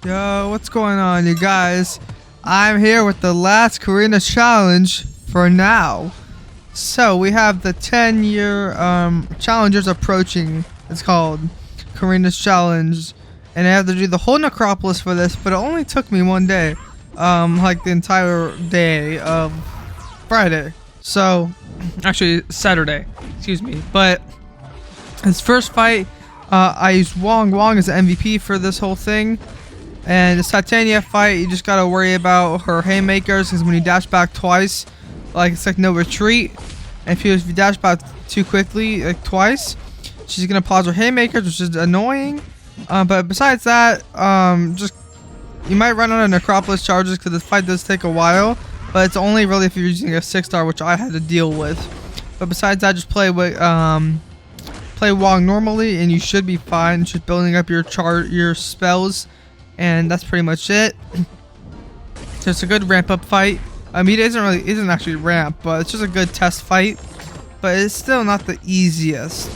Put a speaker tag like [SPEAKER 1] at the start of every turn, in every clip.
[SPEAKER 1] Yo, what's going on, you guys? I'm here with the last Karina challenge for now. So we have the 10-year challengers approaching. It's called Karina's challenge, and I have to do the whole necropolis for this, but it only took me one day, like the entire day of Friday. So actually Saturday, excuse me. But his first fight, I used Wong as the MVP for this whole thing. And this Titania fight, you just gotta worry about her haymakers, because when you dash back twice, like it's like no retreat. And if you dash back too quickly, like twice, she's gonna pause her haymakers, which is annoying. But besides that, just you might run out of necropolis charges because this fight does take a while. But it's only really if you're using a 6-star, which I had to deal with. But besides that, just play with play Wong normally, and you should be fine. Just building up your spells. And that's pretty much it. So it's a good ramp up fight. I mean, it isn't actually ramp, but it's just a good test fight. But it's still not the easiest.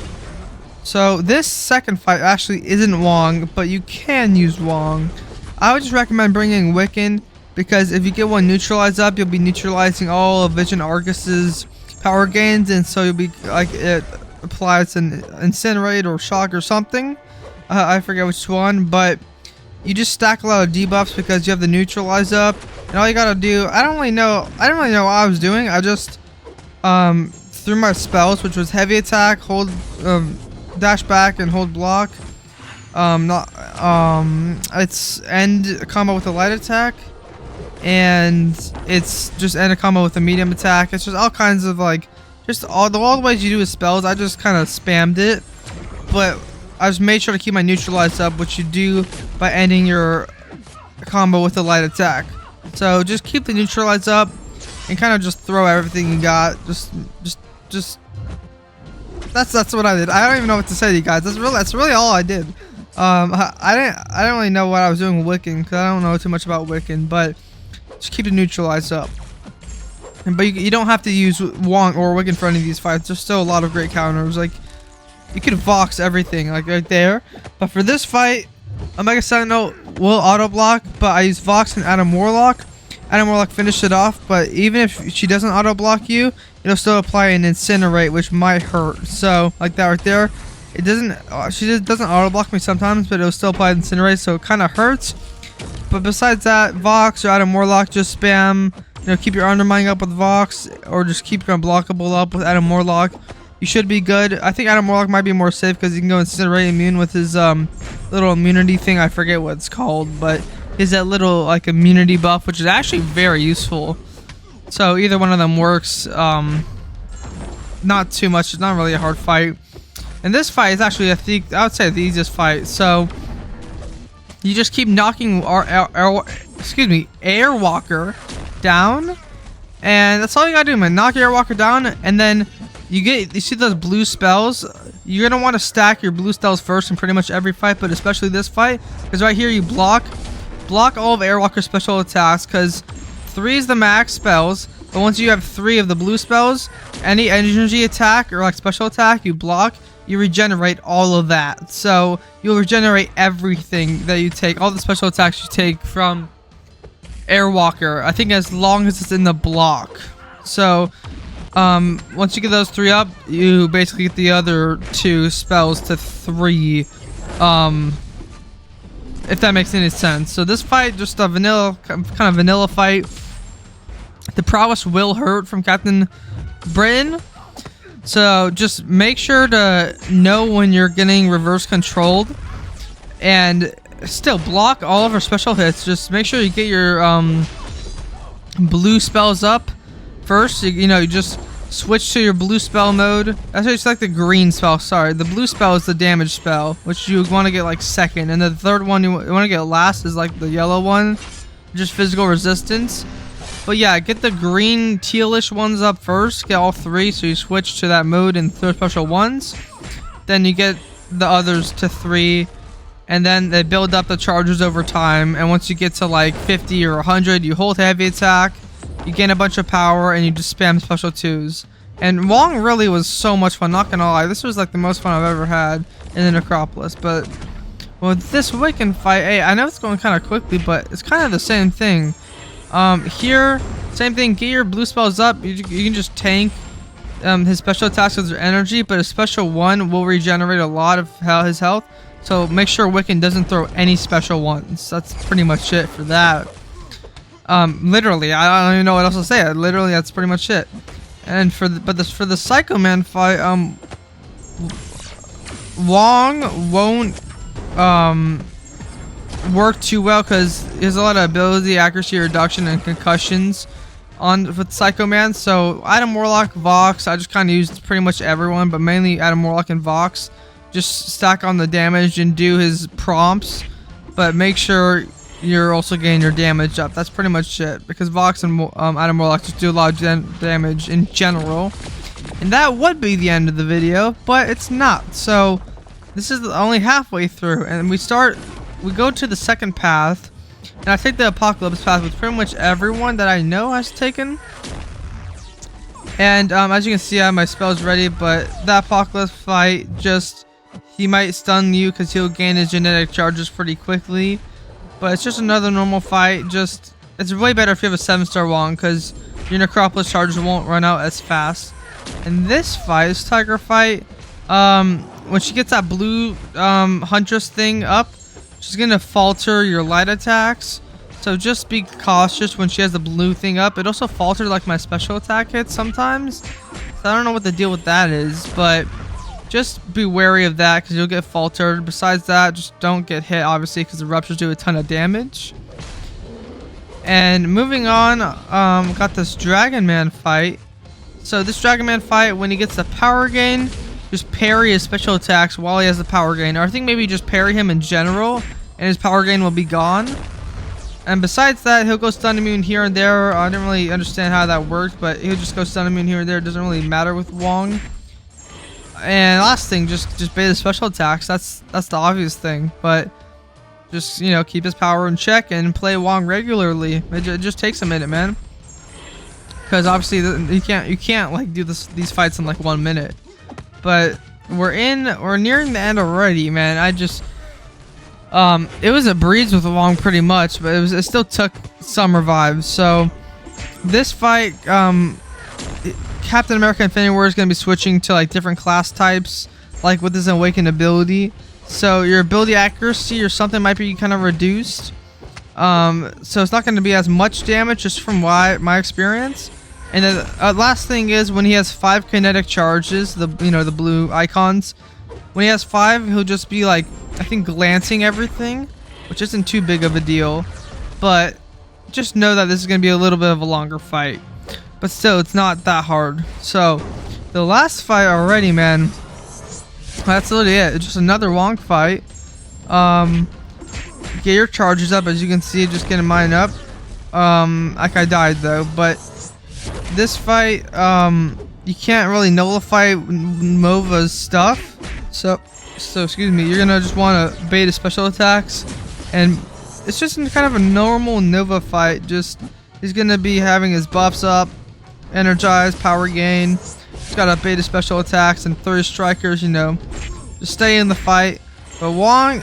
[SPEAKER 1] So this second fight actually isn't Wong, but you can use Wong. I would just recommend bringing Wiccan, because if you get one neutralized up, you'll be neutralizing all of Vision Argus's power gains, and so you'll be like, it applies an incinerate or shock or something. I forget which one, but you just stack a lot of debuffs because you have the neutralize up, and all you gotta do, I didn't really know what I was doing. I just threw my spells, which was heavy attack, hold dash back, and hold block. It's end combo with a light attack, and it's just end a combo with a medium attack. It's just all kinds of like, just all the ways you do with spells. I just kind of spammed it, but I just made sure to keep my neutralize up, which you do by ending your combo with a light attack. So just keep the neutralize up and kind of just throw everything you got. Just that's what I did. I don't even know what to say to you guys. That's really all I did. I didn't really know what I was doing with Wiccan, because I don't know too much about Wiccan, but just keep the neutralize up. But you don't have to use Wong or Wiccan for any of these fights. There's still a lot of great counters. Like, you could Vox everything, like right there. But for this fight, Omega Sentinel will auto block, but I use Vox and Adam Warlock. Adam Warlock finished it off, but even if she doesn't auto block you, it'll still apply an incinerate, which might hurt. So like that right there, it doesn't. She just doesn't auto block me sometimes, but it'll still apply incinerate, so it kind of hurts. But besides that, Vox or Adam Warlock, just spam. Keep your undermining up with Vox, or just keep your unblockable up with Adam Warlock. You should be good. I think Adam Warlock might be more safe because he can go incinerate immune with his little immunity thing. I forget what it's called, but he's that little like immunity buff, which is actually very useful. So either one of them works. Not too much. It's not really a hard fight. And this fight is actually, I would say, the easiest fight. So you just keep knocking Airwalker down, and that's all you gotta do, man. Knock your Airwalker down, and then you see those blue spells. You're gonna want to stack your blue spells first in pretty much every fight, but especially this fight, because right here you block all of Airwalker's special attacks, because 3 is the max spells. But once you have 3 of the blue spells, any energy attack or like special attack you block, you regenerate all of that. So you'll regenerate everything that you take, all the special attacks you take from Airwalker, I think, as long as it's in the block. So once you get those 3 up, you basically get the other 2 spells to 3, if that makes any sense. So this fight, just a kind of vanilla fight. The prowess will hurt from Captain Britain, so just make sure to know when you're getting reverse controlled, and still block all of her special hits. Just make sure you get your blue spells up first. You just switch to your blue spell mode. Actually, it's like the green spell. Sorry, the blue spell is the damage spell, which you want to get like second, and the third one you want to get last is like the yellow one, just physical resistance. But yeah, get the green tealish ones up first. Get all 3, so you switch to that mode and throw special ones. Then you get the others to 3, and then they build up the charges over time. And once you get to like 50 or 100, you hold heavy attack. You gain a bunch of power, and you just spam special 2s. And Wong really was so much fun, not gonna lie. This was like the most fun I've ever had in the Necropolis. But Well, this Wiccan fight, hey, I know it's going kind of quickly, but it's kind of the same thing. Here, same thing. Get your blue spells up. You can just tank his special attacks with your energy, but a special one will regenerate a lot of his health. So make sure Wiccan doesn't throw any special ones. That's pretty much it for that. Literally, I don't even know what else to say. Literally, that's pretty much it. And for the Psycho Man fight, Wong won't work too well because he has a lot of ability, accuracy reduction, and concussions with Psycho Man. So Adam Warlock, Vox, I just kind of used pretty much everyone, but mainly Adam Warlock and Vox. Just stack on the damage and do his prompts, but make sure you're also getting your damage up. That's pretty much it, because Vox and Adam Warlock just do a lot of damage in general. And that would be the end of the video, but it's not. So this is only halfway through, and we go to the second path, and I take the Apocalypse path with pretty much everyone that I know has taken. And as you can see, I have my spells ready, but that Apocalypse fight, he might stun you because he'll gain his genetic charges pretty quickly. But it's just another normal fight. It's way better if you have a 7-star Wong, because your Necropolis charges won't run out as fast. And this Tiger fight, when she gets that blue Huntress thing up, she's gonna falter your light attacks. So just be cautious when she has the blue thing up. It also falters like my special attack hits sometimes. So I don't know what the deal with that is, but just be wary of that because you'll get faltered. Besides that, just don't get hit, obviously, because the ruptures do a ton of damage. And moving on, got this Dragon Man fight. So this Dragon Man fight, when he gets the power gain, just parry his special attacks while he has the power gain. Or I think maybe just parry him in general, and his power gain will be gone. And besides that, he'll go stun immune here and there. I didn't really understand how that worked, but he'll just go stun immune here and there. It doesn't really matter with Wong. And last thing, just bait the special attacks. That's the obvious thing, but just, you know, keep his power in check and play Wong regularly. It just takes a minute, man, because obviously you can't like do these fights in like 1 minute. But we're nearing the end already, man. It was a breeze with Wong pretty much, but it still took some revives. So this fight, Captain America Infinity War is going to be switching to like different class types, like with his awakened ability. So your ability accuracy or something might be kind of reduced. So it's not going to be as much damage, just from my experience. And then last thing is, when he has 5 kinetic charges, the blue icons, when he has 5, he'll just be like, I think, glancing everything, which isn't too big of a deal. But just know that this is going to be a little bit of a longer fight. But still, it's not that hard. So, the last fight already, man. That's literally it. It's just another Wong fight. Get your charges up, as you can see, just getting mine up. Like I died though, but this fight, you can't really nullify Mova's stuff. So excuse me, you're gonna just want to bait his special attacks, and it's just kind of a normal Nova fight. He's gonna be having his buffs up, energized, power gain. He's got to bait his special attacks and throw his strikers, you know, just stay in the fight. But Wong,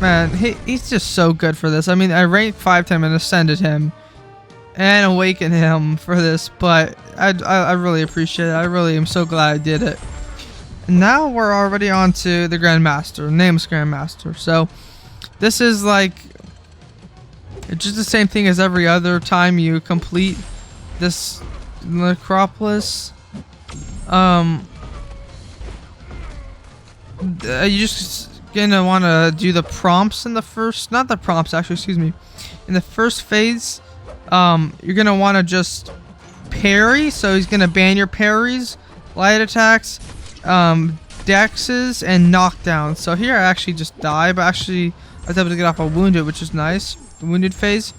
[SPEAKER 1] man, he's just so good for this. I mean, I ranked 5 time and ascended him and awakened him for this, but I really appreciate it. I really am so glad I did it. And now we're already on to the Grandmaster, nameless Grandmaster. So this is like, it's just the same thing as every other time you complete this Necropolis. You just gonna want to do the prompts in the first, not the prompts actually, excuse me, in the first phase. You're gonna want to just parry, so he's gonna ban your parries, light attacks, dexes, and knockdowns. So here I actually just die, but actually I was able to get off a wounded, which is nice. The wounded phase.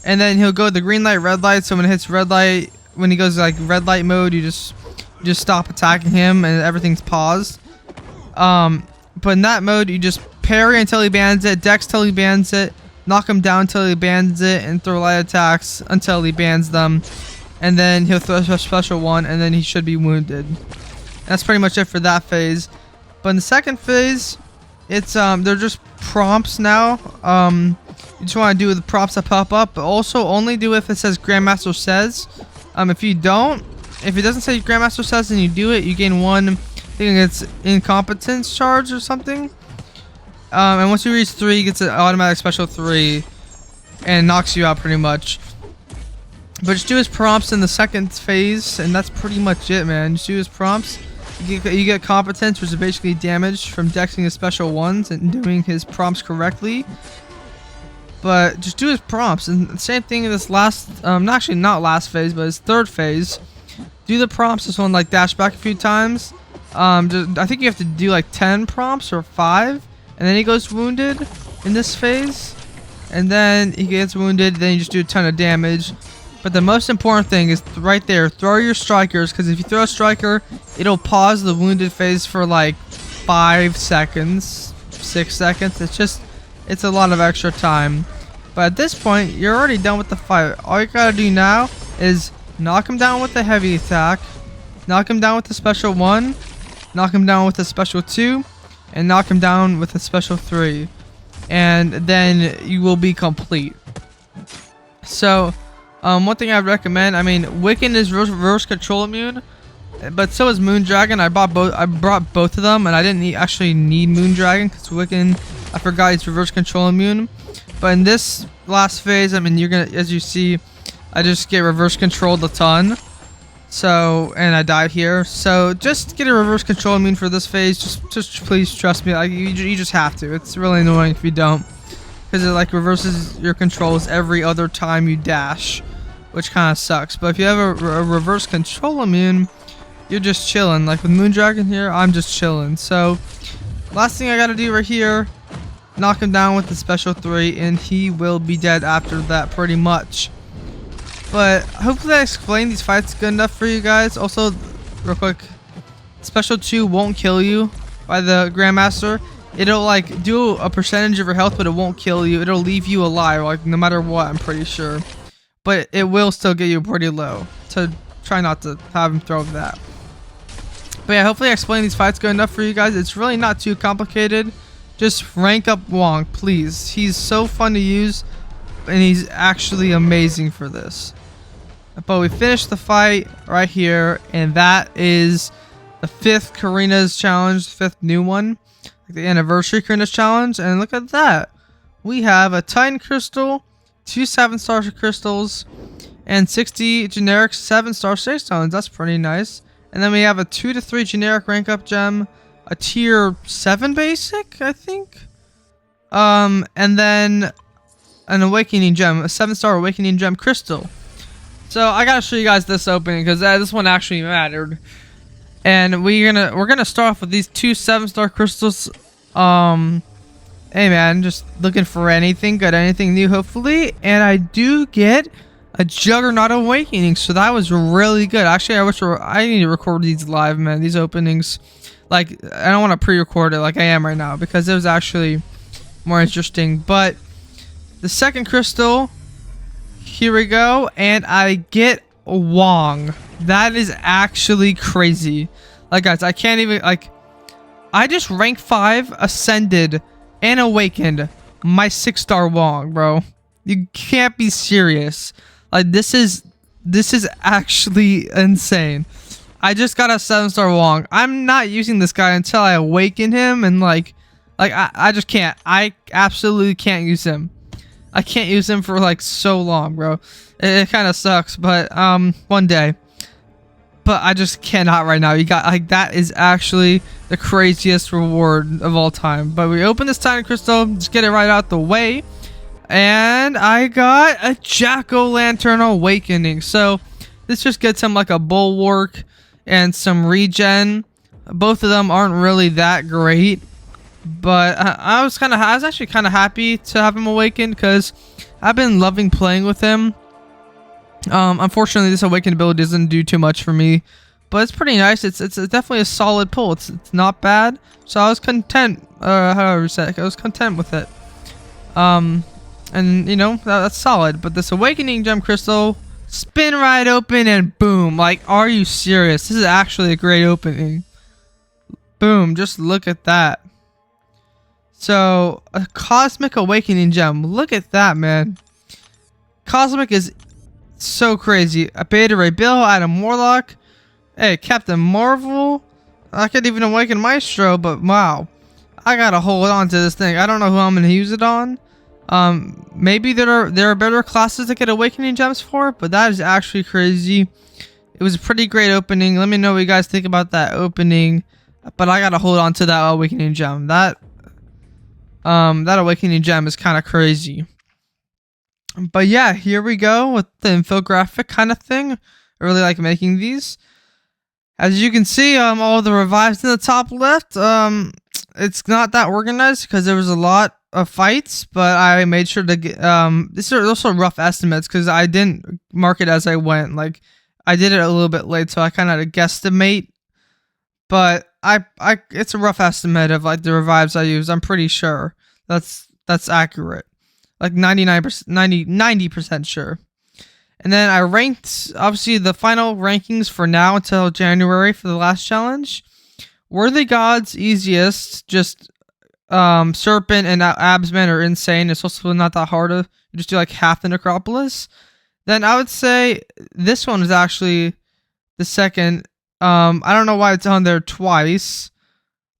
[SPEAKER 1] And then he'll go the green light, red light. So when it hits red light, when he goes like red light mode, you just stop attacking him and everything's paused. But in that mode, you just parry until he bans it, dex till he bans it, knock him down until he bans it, and throw light attacks until he bans them. And then he'll throw a special one, and then he should be wounded. That's pretty much it for that phase. But in the second phase, It's they're just prompts now. You just want to do the prompts that pop up, but also only do if it says Grandmaster says. If you don't, if it doesn't say Grandmaster says and you do it, you gain one. I think it's incompetence charge or something. And once you reach 3, it gets an automatic special 3 and knocks you out pretty much. But just do his prompts in the second phase, and that's pretty much it, man. Just do his prompts. You get competence, which is basically damage from dexing his special ones and doing his prompts correctly. But just do his prompts, and the same thing in this last, actually not last phase, but his third phase. Do the prompts. This one, like, dash back a few times. I think you have to do like 10 prompts or 5, and then he goes wounded in this phase, and then he gets wounded. Then you just do a ton of damage. But the most important thing is right there, throw your strikers, because if you throw a striker, it'll pause the wounded phase for like 5 seconds, 6 seconds. It's a lot of extra time. But at this point, you're already done with the fight. All you gotta do now is knock him down with the heavy attack, knock him down with the special 1, knock him down with the special 2, and knock him down with the special 3. And then you will be complete. So, one thing I'd recommend, I mean, Wiccan is reverse control immune, but so is Moondragon. I brought both of them, and I didn't actually need Moondragon because Wiccan, I forgot he's reverse control immune. But in this last phase, I mean, you're gonna, as you see, I just get reverse controlled a ton. So, and I died here. So just get a reverse control immune for this phase. Just please trust me. Like, you just have to. It's really annoying if you don't, because it like reverses your controls every other time you dash, which kind of sucks. But if you have a reverse control immune, you're just chilling. Like with Moondragon here, I'm just chilling. So last thing I gotta do right here, knock him down with the special 3, and he will be dead after that pretty much. But hopefully I explained these fights good enough for you guys. Also, real quick, special 2 won't kill you by the Grandmaster. It'll like do a percentage of your health, but it won't kill you. It'll leave you alive, like no matter what, I'm pretty sure. But it will still get you pretty low. So try not to have him throw that. But yeah, hopefully I explained these fights good enough for you guys. It's really not too complicated. Just rank up Wong, please. He's so fun to use, and he's actually amazing for this. But we finished the fight right here, and that is the 5th Karina's challenge, 5th new one, like the anniversary Karina's challenge. And look at that, we have a Titan crystal, 2 7-star crystals, and 60 generic 7-star safe stones. That's pretty nice. And then we have a 2 to 3 generic rank up gem, a tier 7 basic, I think, and then an awakening gem, a 7-star awakening gem crystal. So I gotta show you guys this opening because this one actually mattered. And we're gonna start off with these 2 7-star crystals. Hey man, just looking for anything good, anything new, hopefully. And I do get a Juggernaut awakening, so that was really good. Actually, I need to record these live, man. These openings, like, I don't want to pre-record it like I am right now because it was actually more interesting. But the second crystal, here we go, and I get Wong. That is actually crazy. Like, guys, I can't even, like, I just rank 5 ascended and awakened my 6-star Wong, bro. You can't be serious. Like, this is actually insane. I just got a 7-star Wong. I'm not using this guy until I awaken him, and like I just can't. I absolutely can't use him. I can't use him for like so long, bro. It kind of sucks, but one day. But I just cannot right now. You got, like, that is actually the craziest reward of all time. But we open this Titan crystal, just get it right out the way, and I got a Jack-o'-lantern awakening. So this just gets him like a bulwark and some regen. Both of them aren't really that great, but I was actually kind of happy to have him awakened because I've been loving playing with him. Unfortunately, this awakened ability doesn't do too much for me, but it's pretty nice. It's definitely a solid pull. It's not bad, so I was content. I was content with it. And you know, that's solid. But this awakening gem crystal, spin right open and boom. Like, are you serious? This is actually a great opening. Boom, just look at that. So, a Cosmic Awakening Gem. Look at that, man. Cosmic is so crazy. A Beta Ray Bill, Adam Warlock. Hey, Captain Marvel. I could even awaken Maestro, but wow. I gotta hold on to this thing. I don't know who I'm gonna use it on. Maybe there are better classes to get awakening gems for, but that is actually crazy. It was a pretty great opening. Let me know what you guys think about that opening. But I gotta hold on to that awakening gem. That awakening gem is kind of crazy. But yeah, here we go with the infographic kind of thing. I really like making these. As you can see, all the revives in the top left. It's not that organized because there was a lot of fights, but I made sure to get these are also rough estimates because I didn't mark it as I went. Like I did it a little bit late, so I kind of had to guesstimate. But it's a rough estimate of like the revives I use. I'm pretty sure that's accurate, like 90% sure. And then I ranked obviously the final rankings for now until January for the last challenge. Worthy Gods easiest, just Serpent and Absman are insane. It's also not that hard to you just do like half the Necropolis. Then I would say this one is actually the second. I don't know why it's on there twice.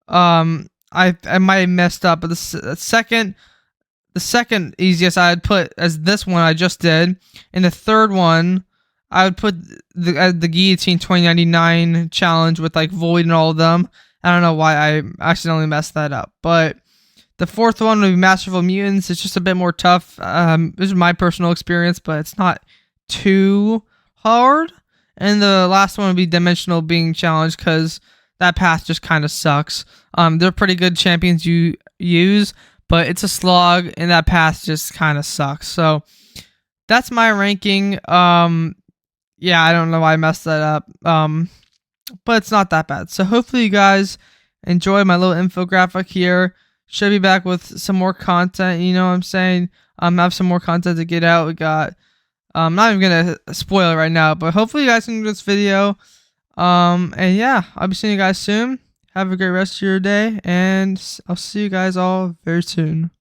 [SPEAKER 1] I might have messed up, but the second easiest I would put as this one I just did, and the third one I would put the Guillotine 2099 challenge with like Void and all of them. I don't know why I accidentally messed that up, but the fourth one would be Masterful Mutants. It's just a bit more tough. This is my personal experience, but it's not too hard. And the last one would be Dimensional Being Challenge because that path just kind of sucks. They're pretty good champions you use, but it's a slog and that path just kind of sucks. So that's my ranking. Yeah, I don't know why I messed that up. But it's not that bad. So hopefully you guys enjoy my little infographic here. Should be back with some more content, you know what I'm saying? I have some more content to get out. We got I'm not even gonna spoil it right now, but hopefully you guys enjoyed this video. And yeah, I'll be seeing you guys soon. Have a great rest of your day, and I'll see you guys all very soon.